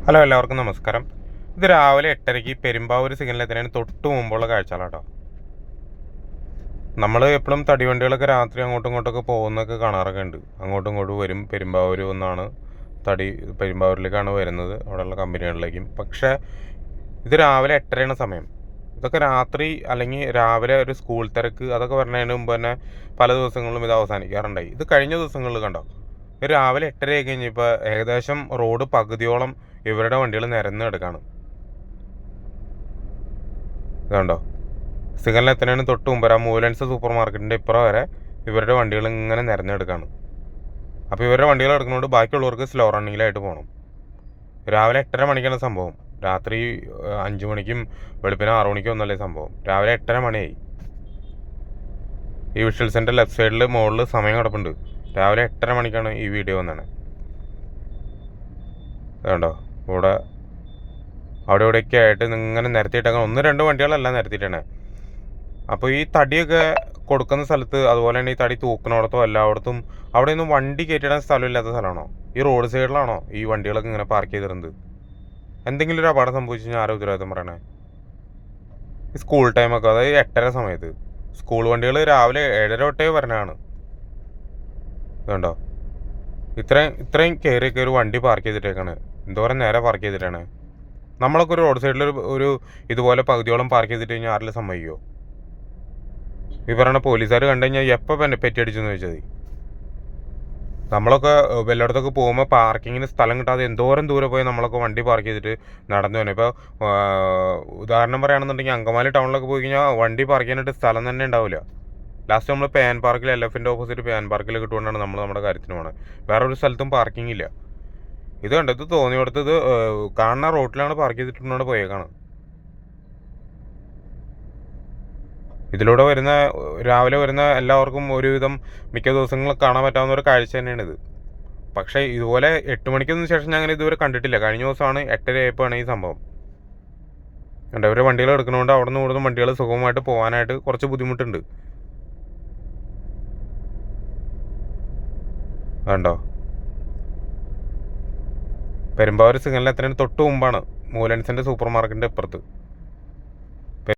Hello, എല്ലാവർക്കും നമസ്കാരം. ഇത് രാവിലെ 8:30 പെരുമ്പാവൂർ സിഗ്നലെത്തുന്നതിന് തൊട്ട് മുമ്പുള്ള കാഴ്ചകളാട്ടോ. നമ്മൾ എപ്പോഴും തടിവണ്ടികളൊക്കെ രാത്രി അങ്ങോട്ടും ഇങ്ങോട്ടൊക്കെ പോകുന്നൊക്കെ കാണാറൊക്കെ ഉണ്ട്. അങ്ങോട്ടും ഇങ്ങോട്ടും വരും. പെരുമ്പാവൂർ ഒന്നാണ് തടി പെരുമ്പാവൂരിലേക്കാണ് വരുന്നത്, അവിടെയുള്ള കമ്പനികളിലേക്കും. പക്ഷേ ഇത് രാവിലെ 8:30 സമയം. ഇതൊക്കെ രാത്രി അല്ലെങ്കിൽ രാവിലെ ഒരു സ്കൂൾ തിരക്ക് അതൊക്കെ വരുന്നതിന് മുമ്പ് തന്നെ പല ദിവസങ്ങളിലും ഇത് അവസാനിക്കാറുണ്ടായി. ഇത് കഴിഞ്ഞ ദിവസങ്ങളിൽ കണ്ടോ, ഇത് രാവിലെ 8:30 ആയി കഴിഞ്ഞപ്പോൾ ഏകദേശം റോഡ് പകുതിയോളം ഇവരുടെ വണ്ടികൾ നിരന്ന് കിടക്കാണ്. ഇതുണ്ടോ, സിഗ്നൽ എത്തുന്നതിന് തൊട്ട് മുമ്പ് ആ മൂലൻസ് സൂപ്പർ മാർക്കറ്റിൻ്റെ ഇപ്പുറം വരെ ഇവരുടെ വണ്ടികൾ ഇങ്ങനെ നിരന്നെടുക്കാണ്. അപ്പോൾ ഇവരുടെ വണ്ടികൾ എടുക്കുന്നതുകൊണ്ട് ബാക്കിയുള്ളവർക്ക് സ്ലോ റണ്ണിങ്ങിലായിട്ട് പോകണം. രാവിലെ 8:30 മണിക്കാണ് സംഭവം. രാത്രി 5 മണിക്കും വെളുപ്പിന് 6 മണിക്കും ഒന്നല്ലേ സംഭവം. രാവിലെ 8:30 മണിയായി. ഈ വിഷ്വൽസിൻ്റെ ലെഫ്റ്റ് സൈഡിൽ മുകളിൽ സമയം കിടപ്പുണ്ട്. രാവിലെ 8:30 മണിക്കാണ് ഈ വീഡിയോ വന്നത്. അതുകൊണ്ടോ, ഇവിടെ അവിടെ ഇവിടെയൊക്കെ ആയിട്ട് ഇങ്ങനെ നിരത്തിയിട്ടേക്കാൻ 1-2 വണ്ടികളെല്ലാം നിരത്തിയിട്ടാണ്. അപ്പോൾ ഈ തടിയൊക്കെ കൊടുക്കുന്ന സ്ഥലത്ത്, അതുപോലെ തന്നെ ഈ തടി തൂക്കുന്നിടത്തോ എല്ലായിടത്തും അവിടെയൊന്നും വണ്ടി കയറ്റിയിടാൻ സ്ഥലമില്ലാത്ത സ്ഥലമാണോ? ഈ റോഡ് സൈഡിലാണോ ഈ വണ്ടികളൊക്കെ ഇങ്ങനെ പാർക്ക് ചെയ്തിരുന്നത്? എന്തെങ്കിലും ഒരു അപകടം സംഭവിച്ചു കഴിഞ്ഞാൽ ആരോ ഉത്തരവാദിത്തം പറയണേ? ഈ സ്കൂൾ ടൈമൊക്കെ, അതായത് 8:30 സമയത്ത് സ്കൂൾ വണ്ടികൾ രാവിലെ 7:30 തൊട്ടേ വരണതാണ്. ഇതുണ്ടോ, ഇത്രയും കയറിയൊക്കെ ഒരു വണ്ടി പാർക്ക് ചെയ്തിട്ടേക്കാണ്. എന്തോരം നേരെ പാർക്ക് ചെയ്തിട്ടാണ്. നമ്മളൊക്കെ ഒരു റോഡ് സൈഡിൽ ഒരു ഇതുപോലെ പകുതിയോളം പാർക്ക് ചെയ്തിട്ട് കഴിഞ്ഞാൽ ആരെങ്കിലും സമ്മതിക്കുമോ? ഈ പറയുന്ന പോലീസുകാർ കണ്ടു കഴിഞ്ഞാൽ എപ്പോൾ പെറ്റി അടിച്ചെന്ന് ചോദിച്ചാൽ മതി. നമ്മളൊക്കെ വല്ലയിടത്തൊക്കെ പോകുമ്പോൾ പാർക്കിങ്ങിന് സ്ഥലം കിട്ടാതെ എന്തോരം ദൂരെ പോയി നമ്മളൊക്കെ വണ്ടി പാർക്ക് ചെയ്തിട്ട് നടന്നു തന്നെ. ഇപ്പോൾ ഉദാഹരണം പറയുകയാണെന്നുണ്ടെങ്കിൽ അങ്കമാലി ടൗണിലൊക്കെ പോയി കഴിഞ്ഞാൽ വണ്ടി പാർക്ക് ചെയ്യാനായിട്ട് സ്ഥലം തന്നെ ഉണ്ടാവില്ല. ലാസ്റ്റ് നമ്മൾ പാൻ പാർക്കിൽ, LFൻ്റെ ഓപ്പോസിറ്റ് പാൻ പാർക്കിൽ കിട്ടുകൊണ്ടാണ് നമ്മൾ നമ്മുടെ കാര്യത്തിന് പോകുന്നത്. വേറൊരു സ്ഥലത്തും പാർക്കിംഗ് ഇല്ല. ഇത് കണ്ടത് തോന്നിയെടുത്ത് ഇത് കാണുന്ന റോട്ടിലാണ് പാർക്ക് ചെയ്തിട്ടുകൊണ്ട് പോയേക്കാണ്. ഇതിലൂടെ വരുന്ന രാവിലെ വരുന്ന എല്ലാവർക്കും ഒരുവിധം മിക്ക ദിവസങ്ങളിൽ കാണാൻ പറ്റാവുന്ന ഒരു കാഴ്ച തന്നെയാണിത്. പക്ഷേ ഇതുപോലെ 8 മണിക്കൊന്നും ശേഷം ഞാൻ അങ്ങനെ ഇതുവരെ കണ്ടിട്ടില്ല. കഴിഞ്ഞ ദിവസമാണ് 8:30 ആയപ്പോഴാണ് ഈ സംഭവം. കണ്ടോ, ഇവർ വണ്ടികൾ എടുക്കുന്നതുകൊണ്ട് അവിടെ നിന്ന് കൂടുതൽ വണ്ടികൾ സുഗമമായിട്ട് പോകാനായിട്ട് കുറച്ച് ബുദ്ധിമുട്ടുണ്ട്. കണ്ടോ, പെരുമ്പാവൂർ സിഗ്നലിൽ എത്തുന്നതിന് തൊട്ട് മുമ്പാണ് മൂലൻസിൻ്റെ സൂപ്പർ മാർക്കറ്റിൻ്റെ ഇപ്പുറത്ത്.